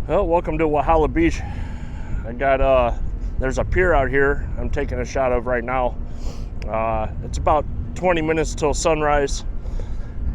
Well, welcome to Whihala Beach. I got there's a pier out here I'm taking a shot of right now. It's about 20 minutes till sunrise.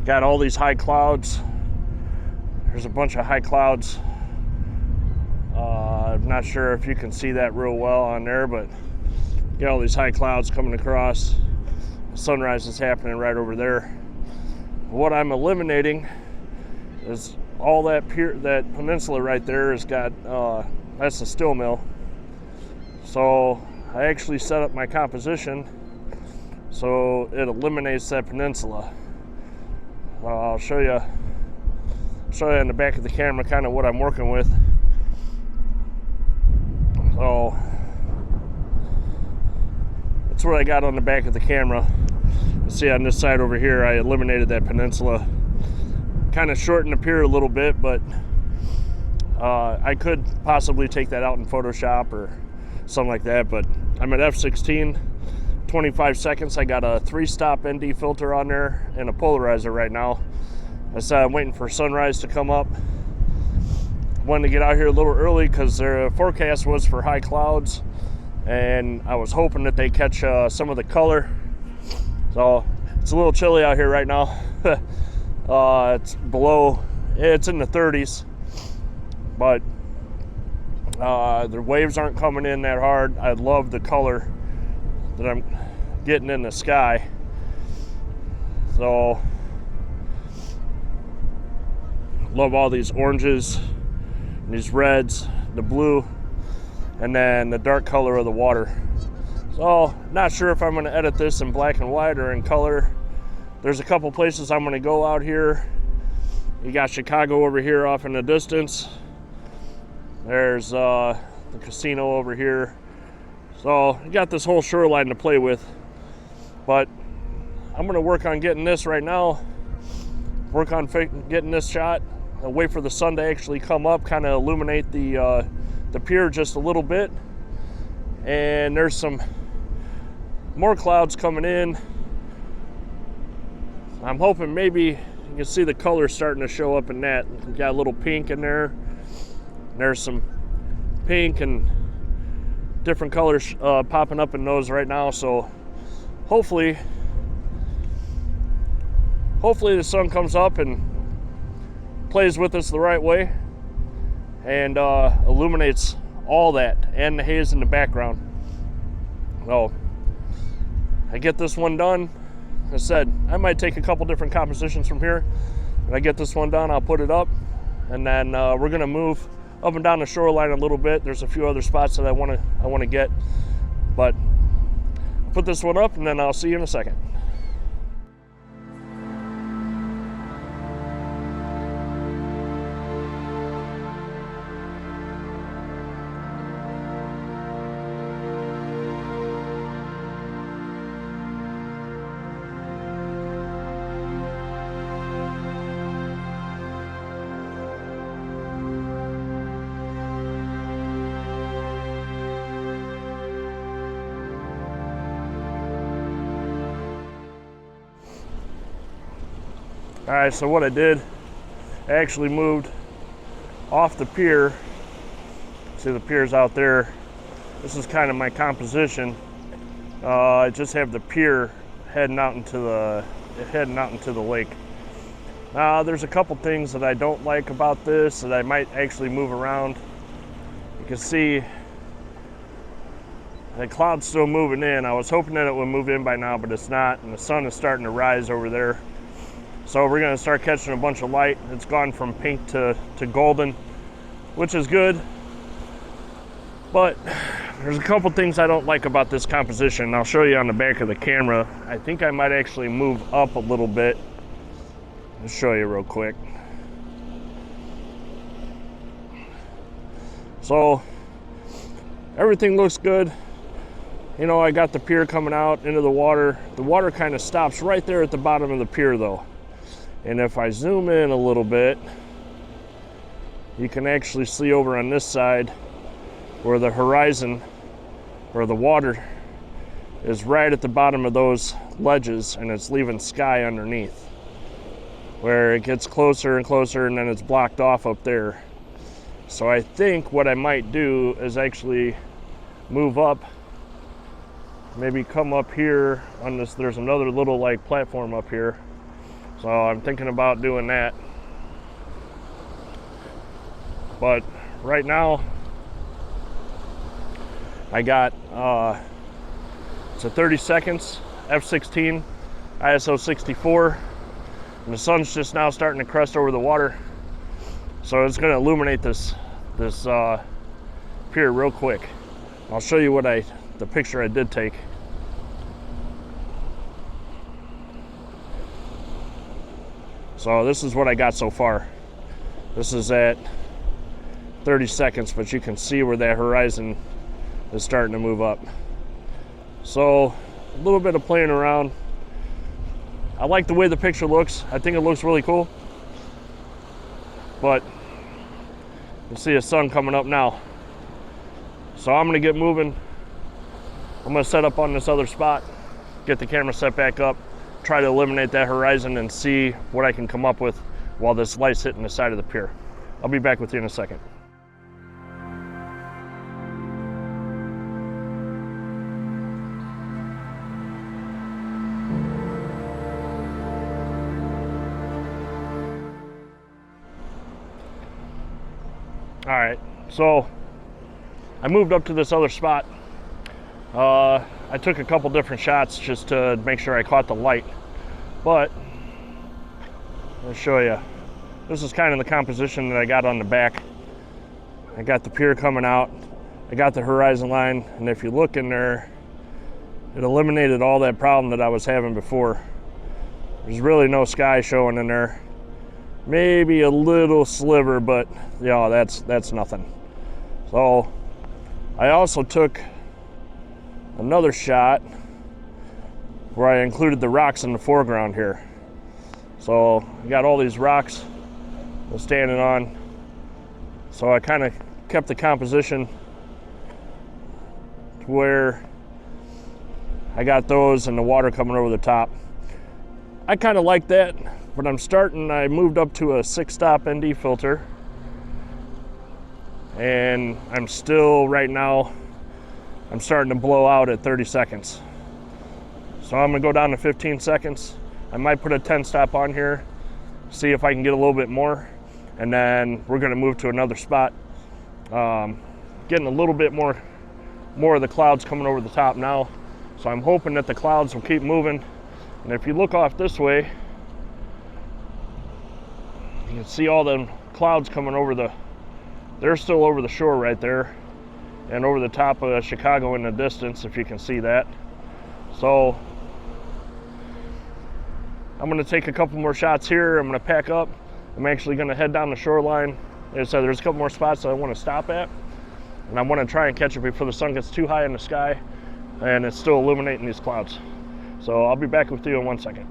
Got all these high clouds. There's a bunch of high clouds. I'm not sure if you can see that real well on there, but got all these high clouds coming across. Sunrise is happening right over there. What I'm eliminating is all that pier, that peninsula right there has got, that's the still mill. So I actually set up my composition so it eliminates that peninsula. I'll show you in the back of the camera kind of what I'm working with. So that's what I got on the back of the camera. You see on this side over here, I eliminated that peninsula. Kind of shortened the pier a little bit, but I could possibly take that out in Photoshop or something like that, but I'm at f16, 25 seconds. I got a 3-stop ND filter on there and a polarizer right now. I said I'm waiting for sunrise to come up. Wanted to get out here a little early because their forecast was for high clouds, and I was hoping that they catch some of the color. So it's a little chilly out here right now. It's in the 30s, but the waves aren't coming in that hard. I love the color that I'm getting in the sky. So love all these oranges, these reds, the blue, and then the dark color of the water. So not sure if I'm going to edit this in black and white or in color. There's a couple places I'm going to go out here. You got Chicago over here off in the distance. There's the casino over here. So you got this whole shoreline to play with. But I'm going to work on getting this right now. Work on getting this shot. I'll wait for the sun to actually come up, kind of illuminate the pier just a little bit. And there's some more clouds coming in. I'm hoping maybe you can see the color starting to show up in that. We've got a little pink in there. There's some pink and different colors popping up in those right now. So hopefully the sun comes up and plays with us the right way and illuminates all that and the haze in the background. So I get this one done. I said I might take a couple different compositions from here. When I get this one done, I'll put it up, and then we're gonna move up and down the shoreline a little bit. There's a few other spots that I want to get, but I'll put this one up and then I'll see you in a second. All right, so what I did, I actually moved off the pier. See the pier's out there. This is kind of my composition. I just have the pier heading out into the lake. There's a couple things that I don't like about this that I might actually move around. You can see the cloud's still moving in. I was hoping that it would move in by now, but it's not, and the sun is starting to rise over there. So we're gonna start catching a bunch of light. It's gone from pink to golden, which is good. But there's a couple things I don't like about this composition. I'll show you on the back of the camera. I think I might actually move up a little bit. I'll show you real quick. So everything looks good. You know, I got the pier coming out into the water. The water kind of stops right there at the bottom of the pier though. And if I zoom in a little bit, you can actually see over on this side where the horizon, where the water is right at the bottom of those ledges, and it's leaving sky underneath, where it gets closer and closer and then it's blocked off up there. So I think what I might do is actually move up, maybe come up here on this. There's another little like platform up here. So I'm thinking about doing that. But right now, I got, it's a 30 seconds, f/16, ISO 64, and the sun's just now starting to crest over the water. So it's gonna illuminate this pier real quick. I'll show you what the picture I did take. So this is what I got so far. This is at 30 seconds, but you can see where that horizon is starting to move up. So a little bit of playing around. I like the way the picture looks. I think it looks really cool. But you see the sun coming up now. So I'm gonna get moving. I'm gonna set up on this other spot, get the camera set back up, try to eliminate that horizon and see what I can come up with while this light's hitting the side of the pier. I'll be back with you in a second. All right, so I moved up to this other spot. I took a couple different shots just to make sure I caught the light, but I'll show you. This is kind of the composition that I got on the back. I got the pier coming out, I got the horizon line, and if you look in there, it eliminated all that problem that I was having before. There's really no sky showing in there. Maybe a little sliver, but yeah, that's nothing. So I also took another shot where I included the rocks in the foreground here. So I got all these rocks I'm standing on. So I kind of kept the composition to where I got those and the water coming over the top. I kind of like that, but I moved up to a 6-stop ND filter, and I'm still, right now, I'm starting to blow out at 30 seconds. So I'm gonna go down to 15 seconds. I might put a 10-stop on here, see if I can get a little bit more, and then we're gonna move to another spot. Getting a little bit more of the clouds coming over the top now. So I'm hoping that the clouds will keep moving. And if you look off this way, you can see all the clouds coming over they're still over the shore right there, and over the top of Chicago in the distance, if you can see that. So I'm gonna take a couple more shots here. I'm gonna pack up. I'm actually gonna head down the shoreline. Like I said, there's a couple more spots that I wanna stop at, and I wanna try and catch it before the sun gets too high in the sky and it's still illuminating these clouds. So I'll be back with you in 1 second.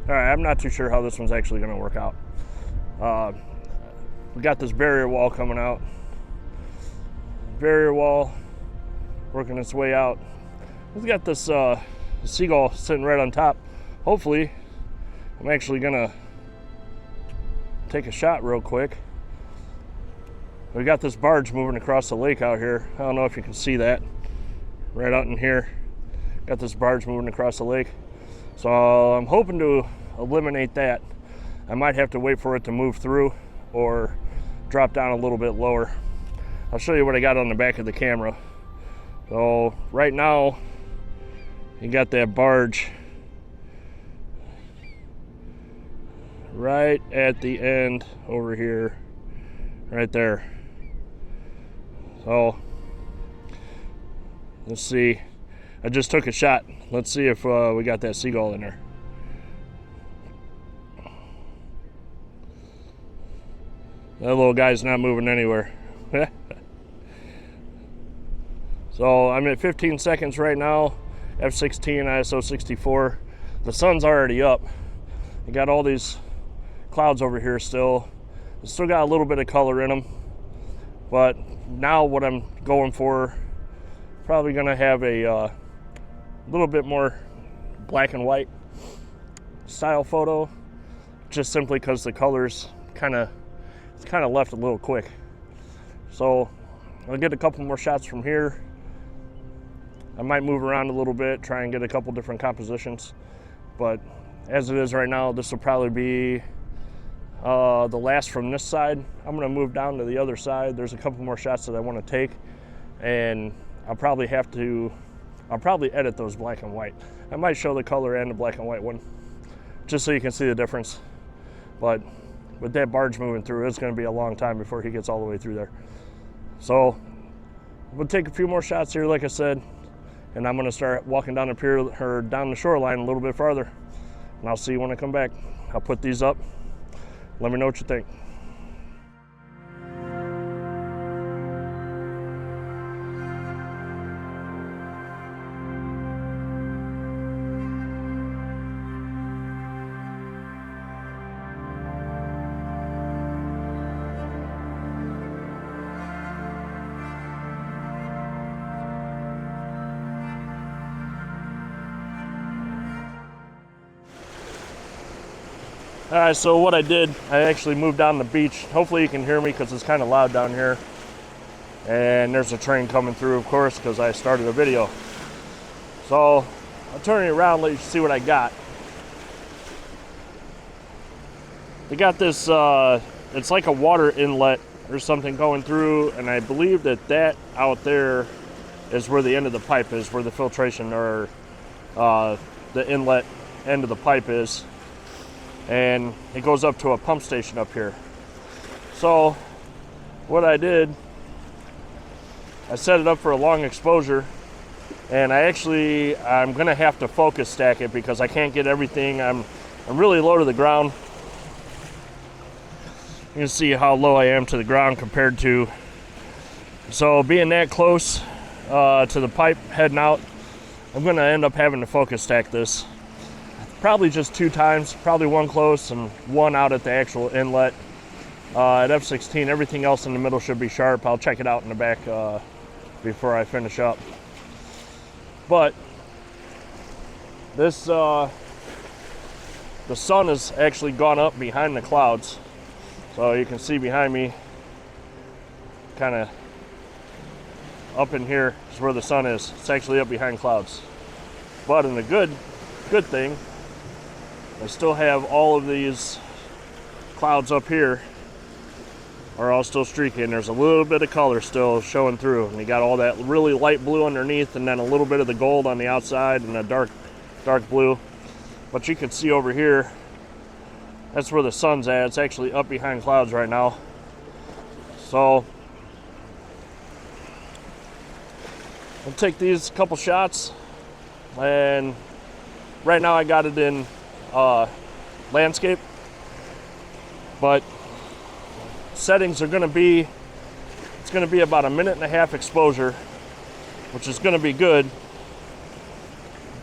All right, I'm not too sure how this one's actually gonna work out. We got this barrier wall coming out. Barrier wall working its way out. We've got this seagull sitting right on top. Hopefully, I'm actually gonna take a shot real quick. We got this barge moving across the lake out here. I don't know if you can see that. Right out in here. Got this barge moving across the lake. So I'm hoping to eliminate that. I might have to wait for it to move through or drop down a little bit lower. I'll show you what I got on the back of the camera. So right now, you got that barge right at the end over here, right there. So let's see. I just took a shot. Let's see if we got that seagull in there. That little guy's not moving anywhere. So I'm at 15 seconds right now, f/16 ISO 64. The sun's already up. You got all these clouds over here still. It's still got a little bit of color in them, but now what I'm going for, probably gonna have a little bit more black and white style photo, just simply because the colors it's kind of left a little quick. So I'll get a couple more shots from here. I might move around a little bit, try and get a couple different compositions, but as it is right now, this will probably be the last from this side. I'm gonna move down to the other side. There's a couple more shots that I want to take, and I'll probably edit those black and white. I might show the color and the black and white one, just so you can see the difference. But with that barge moving through, it's gonna be a long time before he gets all the way through there. So we'll take a few more shots here, like I said, and I'm gonna start walking down the pier or down the shoreline a little bit farther, and I'll see you when I come back. I'll put these up. Let me know what you think. All right, so what I did, I actually moved down the beach. Hopefully you can hear me because it's kind of loud down here. And there's a train coming through, of course, because I started a video. So I'll turn it around, let you see what I got. They got this, it's like a water inlet or something going through, and I believe that out there is where the end of the pipe is, where the filtration or the inlet end of the pipe is. And it goes up to a pump station up here. So what I did, I set it up for a long exposure, and I'm gonna have to focus stack it because I can't get everything. I'm really low to the ground. You can see how low I am to the ground compared to, so being that close to the pipe heading out, I'm gonna end up having to focus stack this. Probably just 2 times, probably one close and one out at the actual inlet. At f/16, everything else in the middle should be sharp. I'll check it out in the back before I finish up. But this, the sun has actually gone up behind the clouds. So you can see behind me, kind of up in here is where the sun is. It's actually up behind clouds. But in the good thing, I still have all of these clouds up here are all still streaky, and there's a little bit of color still showing through. And you got all that really light blue underneath, and then a little bit of the gold on the outside and a dark blue. But you can see over here, that's where the sun's at. It's actually up behind clouds right now. So I'll take these couple shots, and right now I got it in landscape, but settings are gonna be, it's gonna be about 1.5 minute exposure, which is gonna be good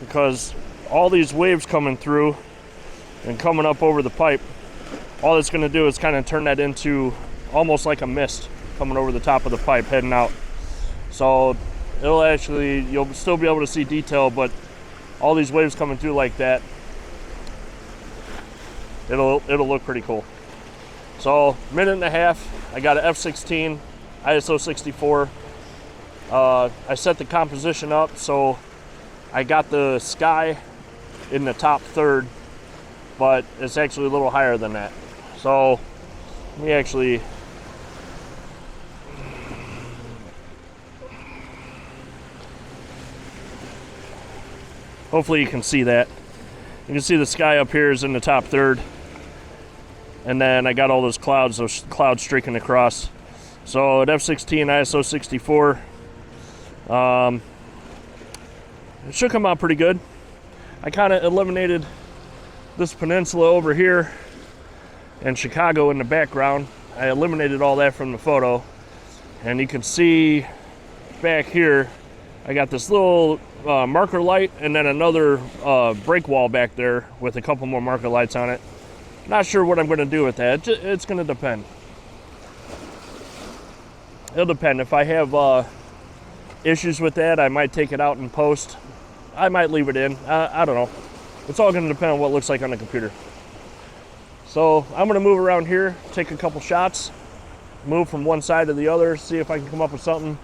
because all these waves coming through and coming up over the pipe, all it's gonna do is kind of turn that into almost like a mist coming over the top of the pipe heading out. So you'll still be able to see detail, but all these waves coming through like that, it'll look pretty cool. So 1.5 minutes, I got an f/16 ISO 64. I set the composition up so I got the sky in the top third, but it's actually a little higher than that. So let me actually, hopefully you can see that. You can see the sky up here is in the top third. and then I got all those clouds streaking across. So at f16 ISO 64, it should come out pretty good. I kind of eliminated this peninsula over here and Chicago in the background. I eliminated all that from the photo, and you can see back here I got this little marker light and then another break wall back there with a couple more marker lights on it. Not sure what I'm going to do with that. It's going to depend. It'll depend. If I have issues with that, I might take it out in post. I might leave it in. I don't know. It's all going to depend on what it looks like on the computer. So I'm going to move around here, take a couple shots, move from one side to the other, see if I can come up with something.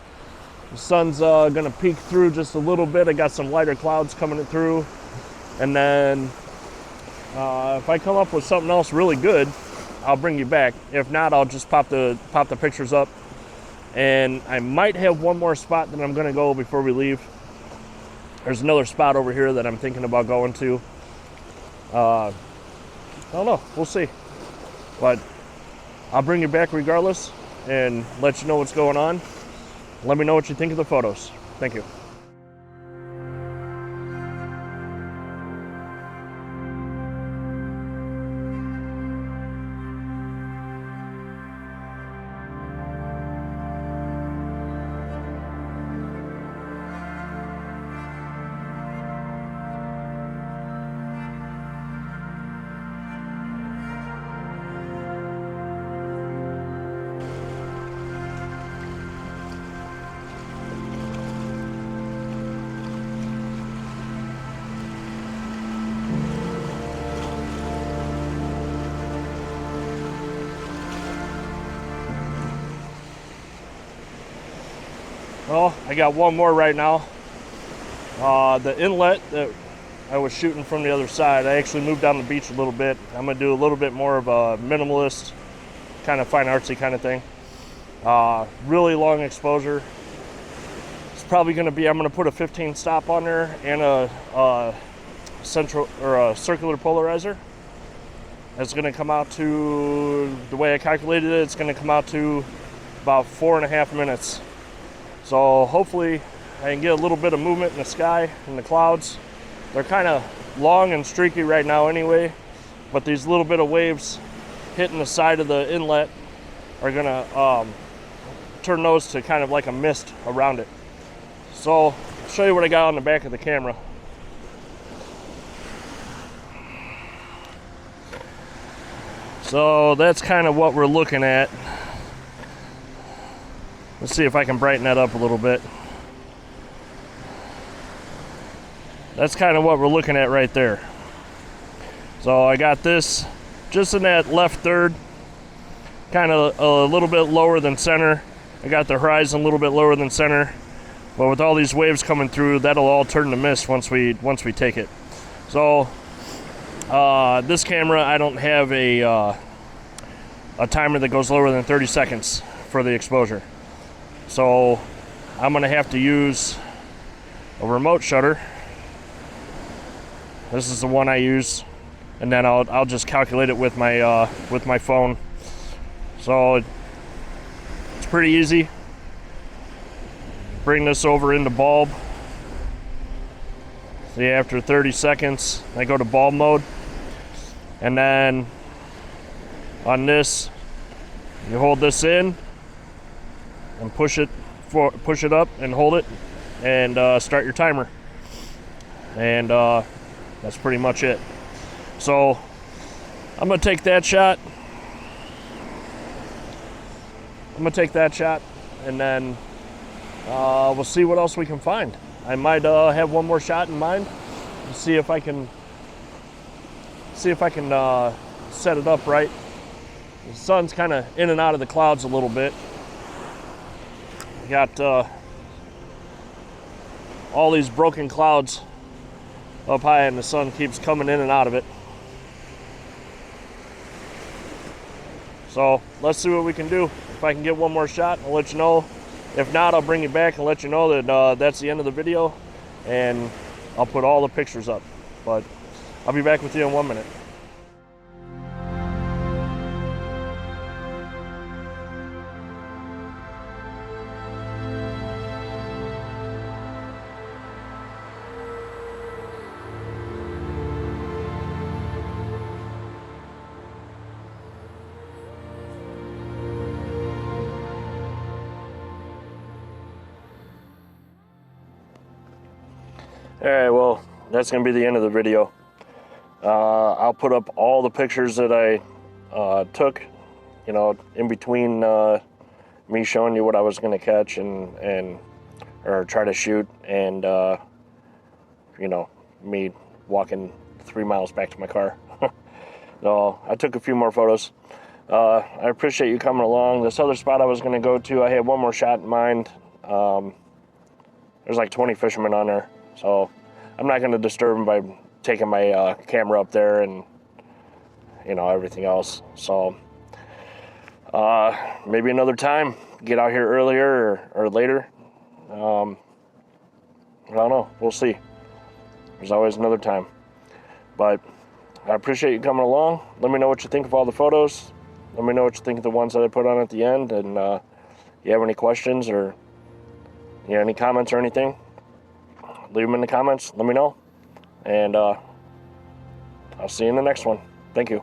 The sun's going to peek through just a little bit. I got some lighter clouds coming through. And then if I come up with something else really good, I'll bring you back. If not, I'll just pop the pictures up. And I might have one more spot that I'm going to go before we leave. There's another spot over here that I'm thinking about going to. I don't know. We'll see. But I'll bring you back regardless and let you know what's going on. Let me know what you think of the photos. Thank you. Well, I got one more right now. The inlet that I was shooting from the other side, I actually moved down the beach a little bit. I'm gonna do a little bit more of a minimalist, kind of fine artsy kind of thing. Really long exposure. It's probably gonna be, I'm gonna put a 15 stop on there and a central or a circular polarizer. It's gonna come out to, the way I calculated it, it's gonna come out to about 4.5 minutes. So hopefully I can get a little bit of movement in the sky and the clouds. They're kind of long and streaky right now anyway, but these little bit of waves hitting the side of the inlet are gonna turn those to kind of like a mist around it. So I'll show you what I got on the back of the camera. So that's kind of what we're looking at. Let's see if I can brighten that up a little bit. That's kind of what we're looking at right there. So I got this just in that left third, kind of a little bit lower than center. I got the horizon a little bit lower than center, but with all these waves coming through, that'll all turn to mist once we take it. So this camera, I don't have a timer that goes lower than 30 seconds for the exposure. So I'm gonna have to use a remote shutter. This is the one I use, and then I'll just calculate it with my phone. So it's pretty easy. Bring this over into bulb. See, after 30 seconds, I go to bulb mode, and then on this, you hold this in and push it up and hold it, and start your timer. And that's pretty much it. So I'm gonna take that shot. And then we'll see what else we can find. I might have one more shot in mind and see if I can set it up right. The sun's kind of in and out of the clouds a little bit. Got all these broken clouds up high, and the sun keeps coming in and out of it. So let's see what we can do. If I can get one more shot, I'll let you know. If not, I'll bring you back and let you know that that's the end of the video, and I'll put all the pictures up. But I'll be back with you in 1 minute. right, well, that's gonna be the end of the video. I'll put up all the pictures that I took, you know, in between me showing you what I was gonna catch or try to shoot, and you know, me walking 3 miles back to my car. So I took a few more photos. I appreciate you coming along. This other spot I was gonna go to, I had one more shot in mind. There's like 20 fishermen on there, so I'm not gonna disturb them by taking my camera up there and, you know, everything else. So maybe another time, get out here earlier or later. I don't know, we'll see. There's always another time. But I appreciate you coming along. Let me know what you think of all the photos. Let me know what you think of the ones that I put on at the end. And you have any questions or any comments or anything, leave them in the comments. Let me know. And I'll see you in the next one. Thank you.